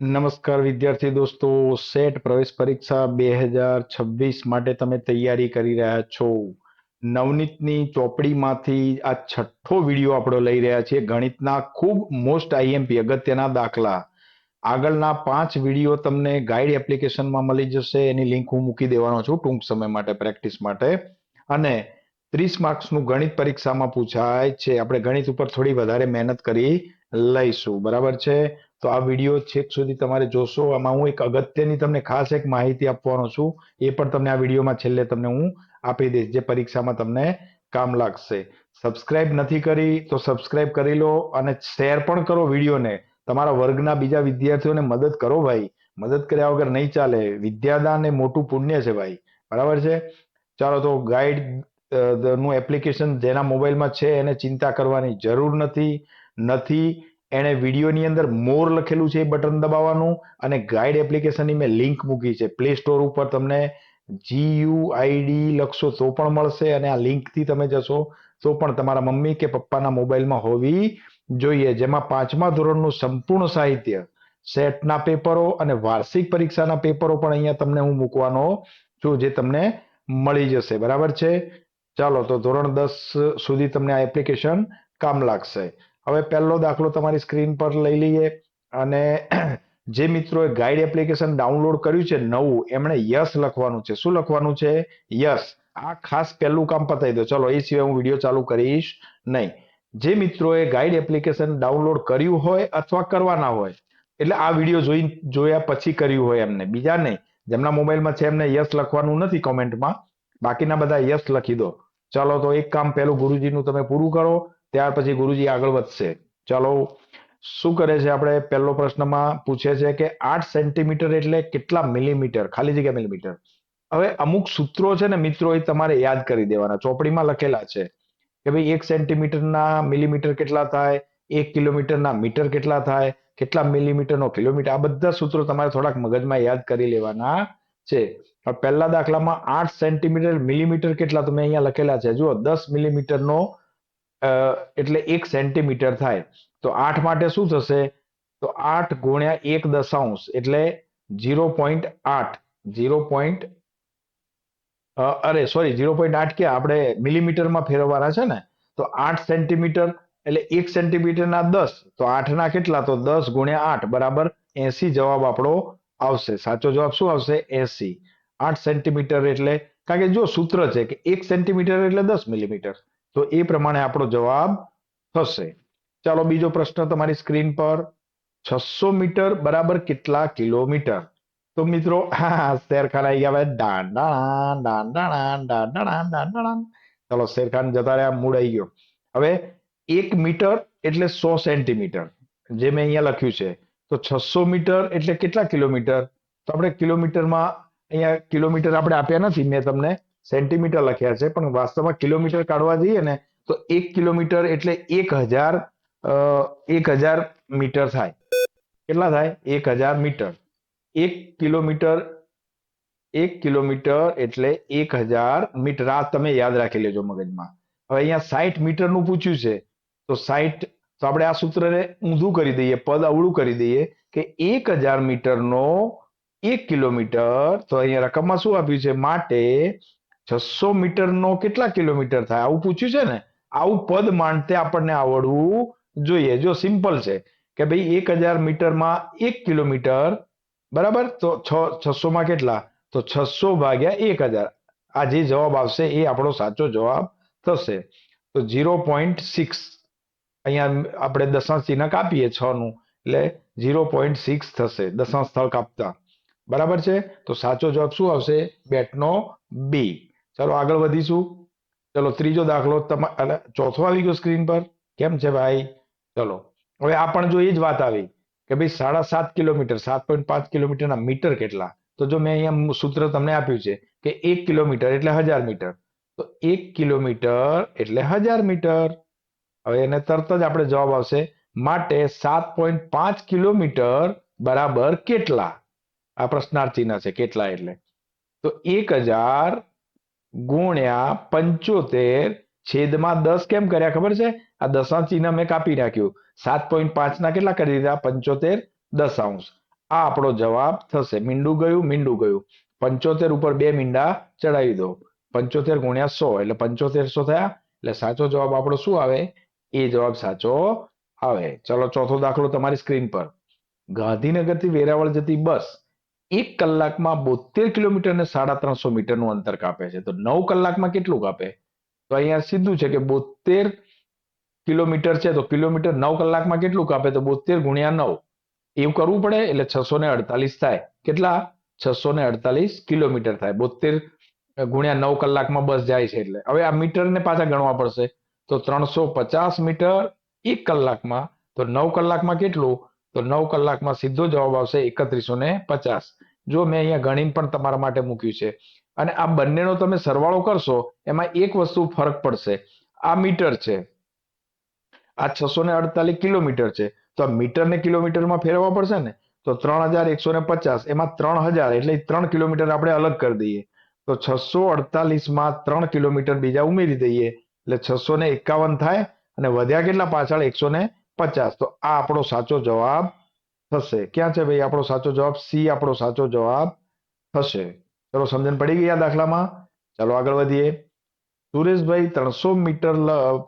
નમસ્કાર વિદ્યાર્થી દોસ્તો, સેટ પ્રવેશ પરીક્ષા 2026 માટે તમે તૈયારી કરી રહ્યા છો. નવનીતની ચોપડીમાંથી આ છઠ્ઠો વિડીયો આપણે લઈ રહ્યા છીએ. ગણિતના ખૂબ મોસ્ટ આઈએમપી અગત્યના દાખલા. આગળના 5 વિડીયો તમને ગાઈડ એપ્લિકેશનમાં મળી જશે. એની લિંક હું મૂકી દેવાનો છું ટૂંક સમય માટે પ્રેક્ટિસ માટે. અને 30 માર્ક્સનું ગણિત પરીક્ષામાં પૂછાય છે. આપણે ગણિત ઉપર થોડી વધારે મહેનત કરી લઈશું, બરાબર છે? તો આ વિડીયો છેક સુધી તમારે જોશો. આમાં હું એક અગત્યની તમને ખાસ એક માહિતી આપવાનો છું. એ પણ તમને આ વિડીયોમાં છેલ્લે તમને હું આપી દઈશ, જે પરીક્ષામાં તમને કામ લાગશે. સબસ્ક્રાઇબ નથી કરી તો સબસ્ક્રાઇબ કરી લો અને શેર પણ કરો વિડીયોને. તમારા વર્ગના બીજા વિદ્યાર્થીઓને મદદ કરો ભાઈ. મદદ કર્યા વગર નહીં ચાલે. વિદ્યાદાન એ મોટું પુણ્ય છે ભાઈ, બરાબર છે? ચાલો, તો ગાઈડ નું એપ્લિકેશન જેના મોબાઈલમાં છે એને ચિંતા કરવાની જરૂર નથી. એણે વિડીયોની અંદર મોર લખેલું છે, એ બટન દબાવવાનું અને ગાઈડ એપ્લિકેશનની મેં લિંક મૂકી છે. પ્લે સ્ટોર ઉપર તમને GUID લખશો તો પણ મળશે, અને આ લિંકથી તમે જશો તો પણ તમારા મમ્મી કે પપ્પાના મોબાઈલમાં હોવી જોઈએ. જેમાં 5મા ધોરણનું સંપૂર્ણ સાહિત્ય, સેટના પેપરો અને વાર્ષિક પરીક્ષાના પેપરો પણ અહીંયા તમને હું મૂકવાનો છું, જે તમને મળી જશે, બરાબર છે? ચાલો, તો ધોરણ 10 સુધી તમને આ એપ્લિકેશન કામ લાગશે. હવે પહેલો દાખલો તમારી સ્ક્રીન પર લઈ લઈએ. અને જે મિત્રોએ ગાઈડ એપ્લિકેશન ડાઉનલોડ કર્યું છે નવું, એમણે યસ લખવાનું છે. શું લખવાનું છે? યસ. આ ખાસ પહેલું કામ પતાવી દો. ચલો, એ સિવાય હું વિડીયો ચાલુ કરીશ નહીં. જે મિત્રોએ ગાઈડ એપ્લિકેશન ડાઉનલોડ કર્યું હોય અથવા કરવાના હોય, એટલે આ વિડીયો જોયા પછી કર્યું હોય એમને, બીજા નહીં. જેમના મોબાઈલમાં છે એમને યસ લખવાનું નથી કોમેન્ટમાં, બાકીના બધા યસ લખી દો. ચાલો, તો એક કામ પહેલું ગુરુજીનું તમે પૂરું કરો, ત્યાર પછી ગુરુજી આગળ વધશે. ચાલો, શું કરે છે? આપણે પહેલો પ્રશ્નમાં પૂછે છે કે 8 સેન્ટીમીટર એટલે કેટલા મિલીમીટર? ખાલી જગ્યા મિલીમીટર. હવે અમુક સૂત્રો છે ને મિત્રો, એ તમારે યાદ કરી દેવાના. ચોપડીમાં લખેલા છે કે ભાઈ 1 સેન્ટીમીટરના મિલીમીટર કેટલા થાય, 1 કિલોમીટરના મીટર કેટલા થાય, કેટલા મિલીમીટરનો કિલોમીટર. આ બધા સૂત્રો તમારે થોડાક મગજમાં યાદ કરી લેવાના છે. પહેલા દાખલામાં 8 સેન્ટીમીટર મિલીમીટર કેટલા તમે અહીંયા લખેલા છે. જુઓ, 10 મિલીમીટરનો એટલે 1 સેન્ટીમીટર થાય. તો 8 માટે શું થશે? તો 8 ગુણ્યા 1 દશાંશ એટલે 0.8. 0.8 ક્યાં આપણે મિલીમીટરમાં ફેરવવાના છે ને? તો 8 સેન્ટીમીટર એટલે 1 સેન્ટીમીટરના 10. તો 8 ના કેટલા? તો 10 ગુણ્યા 8 બરાબર 80 જવાબ આપણો આવશે. સાચો જવાબ શું આવશે? 80. 8 સેન્ટીમીટર એટલે, કારણ કે જો સૂત્ર છે કે 1 સેન્ટીમીટર એટલે 10 મિલીમીટર, તો એ પ્રમાણે આપણો જવાબ થશે. ચાલો, બીજો પ્રશ્ન તમારી સ્ક્રીન પર. 600 મીટર બરાબર કેટલા કિલોમીટર? તો મિત્રો, શેરખાન આવી ગયા. ચલો, શેરખાન જતા રહ્યા, મૂડ આવી ગયો. હવે 1 મીટર એટલે 100 સેન્ટીમીટર, જે મેં અહીંયા લખ્યું છે. તો 600 મીટર એટલે કેટલા કિલોમીટર? તો આપણે કિલોમીટરમાં, અહીંયા કિલોમીટર આપણે આપ્યા નથી, મેં તમને સેન્ટીમીટર લખ્યા છે, પણ વાસ્તવમાં કિલોમીટર કાઢવા જઈએ ને તો 1 કિલોમીટર એટલે 1000 મીટર થાય. કેટલા થાય? 1000 મીટર. 1 કિલોમીટર એટલે 1000 મીટર. આ તમે યાદ રાખી લેજો મગજમાં. હવે અહીંયા 60 મીટરનું પૂછ્યું છે, તો 60, તો આપણે આ સૂત્રને ઊંધું કરી દઈએ, પદ અવળું કરી દઈએ કે 1000 મીટરનો 1 કિલોમીટર. તો અહીંયા રકમમાં શું આપ્યું છે? માટે 600 મીટરનો કેટલા કિલોમીટર થાય? આવું પૂછ્યું છે ને. આવું પદ માંડતે આપણને આવડવું જોઈએ. જો સિમ્પલ છે કે ભાઈ 1000 મીટરમાં 1 કિલોમીટર, બરાબર. તો 600 માં કેટલા? તો 600 ભાગ્યા 1000. આ જે જવાબ આવશે એ આપણો સાચો જવાબ થશે. તો 0.6, અહીંયા આપણે દશાંશ ચિહ્ન કાપીએ 6 નું, એટલે 0.6 થશે દશાંશ સ્થળ કાપતા, બરાબર છે? તો સાચો જવાબ શું આવશે? બેટનો બી. ચાલો, આગળ વધીશું. ચલો, ત્રીજો દાખલો ચોથો આવી ગયો સ્ક્રીન પર. કેમ છે ભાઈ? ચલો, હવે આ પણ જો એ જ વાત આવી કે ભાઈ 7.5 કિલોમીટર, 7.5 કિલોમીટરના મીટર કેટલા? તો જો મેં અહીંયા સૂત્ર તમને આપ્યું છે કે 1 કિલોમીટર એટલે 1000 મીટર. તો 1 કિલોમીટર એટલે 1000 મીટર. હવે એને તરત જ આપણે જવાબ આવશે. માટે 7.5 કિલોમીટર બરાબર કેટલા? આ પ્રશ્નાર્થ ચિહ્ન છે, કેટલા એટલે. તો 1000 ગુણ્યા 75 છેદમાં 10 કેમ કર્યા ખબર છે? આ દશાંશ ચિહ્ન મેં કાપી નાખ્યું. 7.5 ના કેટલા કરી દીધા? 75 દશાંશ. આ આપણો જવાબ થશે. મીંડું ગયું. 75 ઉપર 2 મીંડા ચડાવી દો. 75 ગુણ્યા 100 એટલે 7500 થયા. એટલે સાચો જવાબ આપણો શું આવે? એ જવાબ સાચો આવે. ચલો ચોથો દાખલો તમારી સ્ક્રીન પર. ગાંધીનગરથી વેરાવળ જતી બસ 1 કલાકમાં 72 કિલોમીટર ને 350 મીટરનું અંતર કાપે છે. તો 9 કલાકમાં કેટલું કાપે? તો અહીંયા સીધું છે કે 72 કિલોમીટર છે તો કિલોમીટર 9 કલાકમાં કેટલું કાપે? તો 72 ગુણ્યા 9 એવું કરવું પડે એટલે 648 થાય. કેટલા? 648 કિલોમીટર થાય. 72 ગુણ્યા 9 કલાકમાં બસ જાય છે એટલે. હવે આ મીટરને પાછા ગણવા પડશે. તો 350 મીટર 1 કલાકમાં. તો 9 કલાકમાં કેટલું? તો 9 કલાકમાં સીધો જવાબ આવશે 3150. જો મેં અહીંયા ગણીને પણ તમારા માટે મૂક્યું છે. અને આ બંનેનો તમે સરવાળો કરશો એમાં એક વસ્તુ ફરક પડશે. આ મીટર છે, આ 648 કિલોમીટર છે. તો આ મીટરને કિલોમીટરમાં ફેરવવા પડશે ને. તો 3150 એમાં 3000 એટલે 3 કિલોમીટર આપણે અલગ કરી દઈએ. તો 648 માં 3 કિલોમીટર બીજા ઉમેરી દઈએ એટલે 651 થાય. અને વધ્યા કેટલા પાછળ? 150. તો આ આપણો સાચો જવાબ થશે. ક્યાં છે ભાઈ આપણો સાચો જવાબ? સી આપણો સાચો જવાબ થશે. ચલો સમજણ પડી ગઈ આ દાખલામાં? ચાલો આગળ વધીએ. સુરેશભાઈ 300 મીટર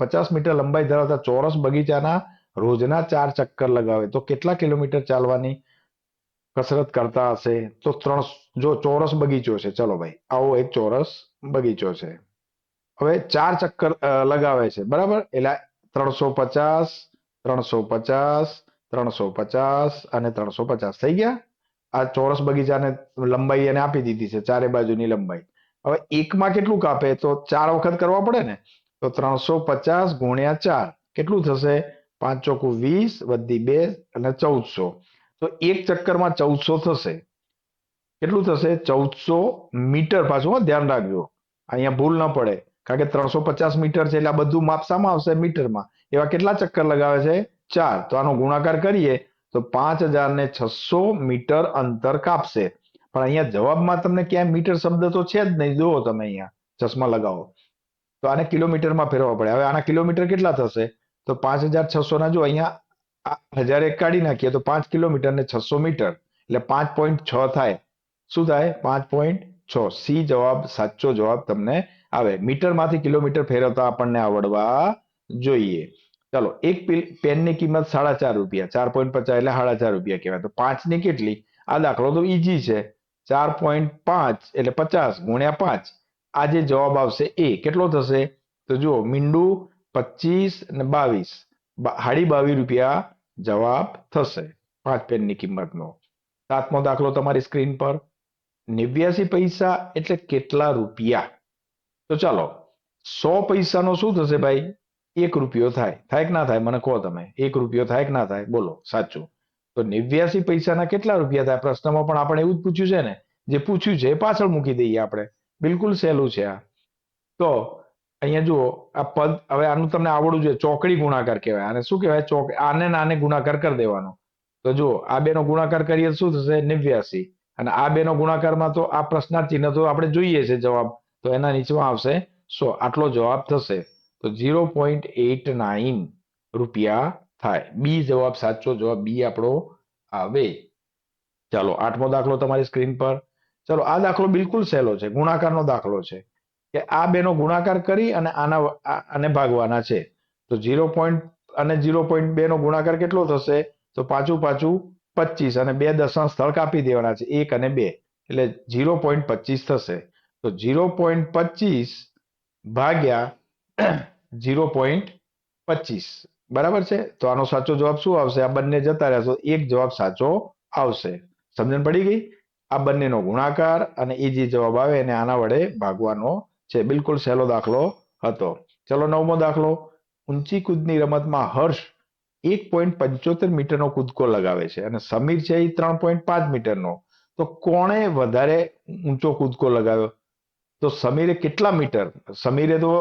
50 મીટર લંબાઈ ધરાવતા ચોરસ બગીચાના રોજના 4 ચક્કર લગાવે તો કેટલા કિલોમીટર ચાલવાની કસરત કરતા હશે? તો જો ચોરસ બગીચો છે, ચલો ભાઈ આવો એક ચોરસ બગીચો છે. હવે 4 ચક્કર લગાવે છે, બરાબર? એટલે 350, 350, 350 અને 350 થઈ ગયા. આ ચોરસ બગીચાને લંબાઈ એને આપી દીધી છે, ચારે બાજુની લંબાઈ. હવે એકમાં કેટલું કાપે? તો 4 વખત કરવા પડે ને. તો 350 ગુણ્યા 4 કેટલું થશે? 5 ચોકુ 20 વધી 2 અને 1400. તો એક ચક્કરમાં 1400 થશે. કેટલું થશે? 1400 મીટર. પાછું ધ્યાન રાખજો, અહીંયા ભૂલ ન પડે. કારણ કે 350 મીટર છે એટલે આ બધું માપ શામાં આવશે? મીટરમાં. એવા કેટલા ચક્કર લગાવે છે? 4. તો આનો ગુણાકાર કરીએ તો 5600 મીટર અંતર કાપશે. પણ અહીંયા જવાબમાં તમને ક્યાંય મીટર શબ્દ તો છે જ નહીં. જુઓ તમે અહીંયા ચશ્મા લગાવો તો આને કિલોમીટરમાં ફેરવવા પડે. હવે આના કિલોમીટર કેટલા થશે? તો 5600 ના જો અહીંયા 1000 કાઢી નાખીએ તો 5 કિલોમીટર ને 600 મીટર એટલે 5.6 થાય. શું થાય? 5.6. સી જવાબ સાચો જવાબ તમને આવે. મીટરમાંથી કિલોમીટર ફેરવતા આપણને આવડવા જોઈએ. ચાલો, એક પેનની કિંમત ₹4.5, 4.50 એટલે ₹4.5 કહેવાય. તો 5 ની કેટલી? આ દાખલો તો ઈઝી છે. 4.5 એટલે 50 ગુણ્યા 5. આ જે જવાબ આવશે એ કેટલો થશે? તો જુઓ, મીંડું 25 અને 22, ₹22.5 જવાબ થશે 5 પેનની કિંમતનો. 7મો દાખલો તમારી સ્ક્રીન પર. 89 પૈસા એટલે કેટલા રૂપિયા? તો ચાલો, 100 પૈસાનો શું થશે ભાઈ? ₹1 થાય. થાય કે ના થાય? મને કહો તમે. ₹1 થાય કે ના થાય? બોલો સાચું. તો 89 પૈસાના કેટલા રૂપિયા થાય? પ્રશ્નમાં પણ આપણે એવું જ પૂછ્યું છે ને. જે પૂછ્યું છે એ પાછળ મૂકી દઈએ આપણે. બિલકુલ સહેલું છે આ. તો અહીંયા જુઓ, આ પદ હવે આનું તમને આવડવું જોઈએ. ચોકડી ગુણાકાર કહેવાય આને. શું કહેવાય? આને આને ગુણાકાર કરી દેવાનો. તો જુઓ, આ બેનો ગુણાકાર કરીએ શું થશે? 89. અને આ બેનો ગુણાકારમાં તો આ પ્રશ્નાર્થ ચિહ્ન તો આપણે જોઈએ છે જવાબ. તો એના નીચેમાં આવશે 100. આટલો જવાબ થશે. તો 0.89 રૂપિયા થાય. બી જવાબ સાચો જવાબ બી આપણો આવે. ચાલો, 8મો દાખલો તમારી સ્ક્રીન પર. ચલો, આ દાખલો બિલકુલ સહેલો છે. ગુણાકારનો દાખલો છે કે આ બેનો ગુણાકાર કરી અને આને ભાગવાના છે. તો 0. અને 0.2 નો ગુણાકાર કેટલો થશે? તો પાછું પાછું 25 અને 2 દશાંશ સ્થળ કાપી દેવાના છે, 1 અને 2 એટલે 0.25 થશે. તો 0.25 ભાગ્યા 0.25 બરાબર છે. તો આનો સાચો જવાબ શું આવશે? આ બંને જતા રહેશો, એક જવાબ સાચો આવશે. સમજણ પડી ગઈ? આ બંનેનો ગુણાકાર અને એ જે જવાબ આવે એને આના વડે ભાગવાનો છે. બિલકુલ સહેલો દાખલો હતો. ચલો, 9મો દાખલો. ઊંચી કૂદની રમતમાં હર્ષ 1.75 મીટરનો કૂદકો લગાવે છે અને સમીર છે એ 3.5 મીટરનો. તો કોણે વધારે ઊંચો કૂદકો લગાવ્યો? તો સમીરે કેટલા મીટર? સમીરે તો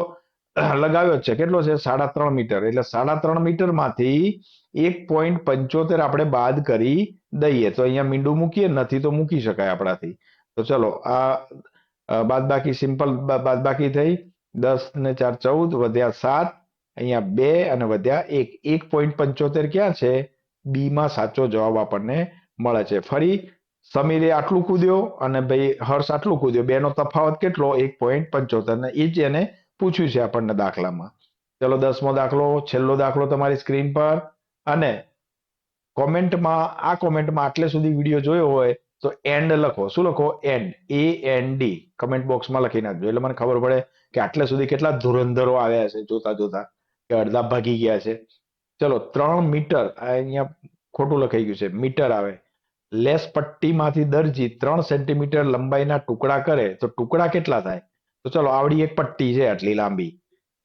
લગાવ્યો છે, કેટલો છે? 3.5 મીટર. એટલે 3.5 મીટર માંથી 1.75 આપણે બાદ કરી દઈએ. તો અહીંયા મીંડું મૂકીએ, નથી તો મૂકી શકાય આપણાથી. તો ચલો, આ બાદબાકી સિમ્પલ બાદબાકી થઈ. 10 ને 4 14 વધ્યા 7, અહીંયા 2 અને વધ્યા 1. 1.75 ક્યાં છે? બી માં સાચો જવાબ આપણને મળે છે. ફરી સમીરે આટલું કૂદ્યો અને ભાઈ હર્ષ આટલું કૂદ્યો, બેનો તફાવત કેટલો? 1.75 ને એ જ એને પૂછ્યું છે આપણને દાખલામાં. ચલો 10મો દાખલો, છેલ્લો દાખલો તમારી સ્ક્રીન પર. અને કોમેન્ટમાં આટલે સુધી વિડીયો જોયો હોય તો એન્ડ લખો. શું લખો? એન્ડ, AND કમેન્ટ બોક્સમાં લખી નાખજો, એટલે મને ખબર પડે કે આટલે સુધી કેટલા ધુરંધરો આવ્યા છે જોતા જોતા, કે અડધા ભાગી ગયા છે. ચલો 3 મીટર, આ અહીંયા ખોટું લખાઈ ગયું છે, મીટર આવે. લેસ પટ્ટીમાંથી દરજી 3 સેન્ટીમીટર લંબાઈના ટુકડા કરે તો ટુકડા કેટલા થાય? તો ચલો આવડી એક પટ્ટી છે આટલી લાંબી,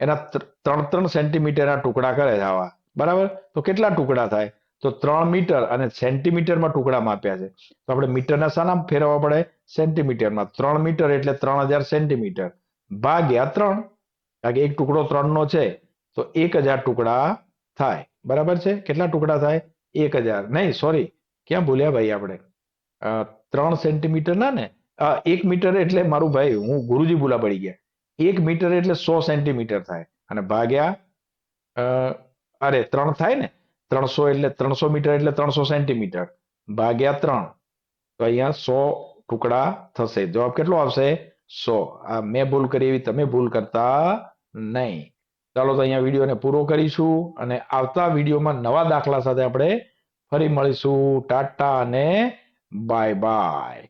એના 3 3 સેન્ટીમીટરના ટુકડા કરે છે આવા, બરાબર? તો કેટલા ટુકડા થાય? તો 3 મીટર, અને સેન્ટીમીટરમાં ટુકડા માપ્યા છે, તો આપણે મીટરના શાના ફેરવવા પડે? સેન્ટીમીટરમાં. 3 મીટર એટલે 3000 સેન્ટીમીટર ભાગ્યા 3, કારણ કે એક ટુકડો 3નો છે, તો 1000 ટુકડા થાય. બરાબર છે? કેટલા ટુકડા થાય? 1000 નહીં, સોરી, ક્યાં ભૂલ્યા ભાઈ આપણે? 3 સેન્ટીમીટર ના ને, 1 મીટર એટલે મારું ભાઈ, હું ગુરુજી ભૂલા પડી ગયા. 1 મીટર એટલે 100 સેન્ટીમીટર થાય, અને ભાગ્યા અ, અરે 3 થાય ને, 300 એટલે 300 મીટર એટલે 300 સેન્ટીમીટર ભાગ્યા 3, તો અહીંયા 100 ટુકડા થશે. જવાબ કેટલો આવશે? 100. આ મેં ભૂલ કરી એવી તમે ભૂલ કરતા નહીં. ચાલો તો અહીંયા વિડીયોને પૂરો કરીશું, અને આવતા વિડીયોમાં નવા દાખલા સાથે આપણે ફરી મળીશું. ટાટા અને બાય બાય.